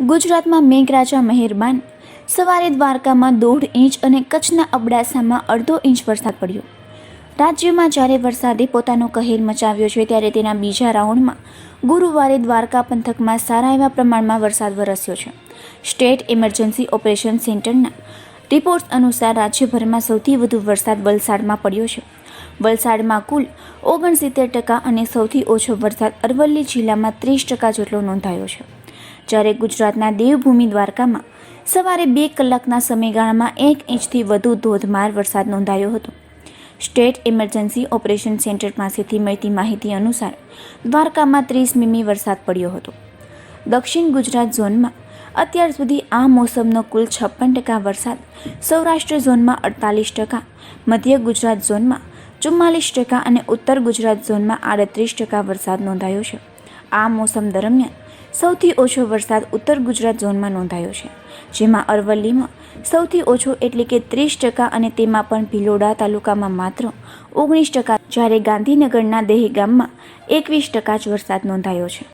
ગુજરાતમાં મેઘરાજા મહેરબાન. સવારે દ્વારકામાં 1.5 ઇંચ અને કચ્છના અબડાસામાં 1/2 ઇંચ વરસાદ પડ્યો. રાજ્યમાં જ્યારે વરસાદે પોતાનો કહેર મચાવ્યો છે ત્યારે તેના બીજા રાઉન્ડમાં ગુરુવારે દ્વારકા પંથકમાં સારા એવા પ્રમાણમાં વરસાદ વરસ્યો છે. સ્ટેટ ઇમરજન્સી ઓપરેશન સેન્ટરના રિપોર્ટ્સ અનુસાર રાજ્યભરમાં સૌથી વધુ વરસાદ વલસાડમાં પડ્યો છે. વલસાડમાં કુલ 69% અને સૌથી ઓછો વરસાદ અરવલ્લી જિલ્લામાં 30% જેટલો નોંધાયો છે. જ્યારે ગુજરાતના દેવભૂમિ દ્વારકામાં સવારે 2 કલાકના સમયગાળામાં 1 ઇંચથી વધુ ધોધમાર વરસાદ નોંધાયો હતો. સ્ટેટ ઇમરજન્સી ઓપરેશન સેન્ટર પાસેથી મળતી માહિતી અનુસાર દ્વારકામાં 30 મીમી વરસાદ પડ્યો હતો. દક્ષિણ ગુજરાત ઝોનમાં અત્યાર સુધી આ મોસમનો કુલ 56% વરસાદ, સૌરાષ્ટ્ર ઝોનમાં 48%, મધ્ય ગુજરાત ઝોનમાં 44% અને ઉત્તર ગુજરાત ઝોનમાં 38% વરસાદ નોંધાયો છે. આ મોસમ દરમિયાન સૌથી ઓછો વરસાદ ઉત્તર ગુજરાત ઝોનમાં નોંધાયો છે, જેમાં અરવલ્લીમાં સૌથી ઓછો એટલે કે 30% અને તેમાં પણ ભિલોડા તાલુકામાં માત્ર 19%, જ્યારે ગાંધીનગરના દહેગામમાં 21% જ વરસાદ નોંધાયો છે.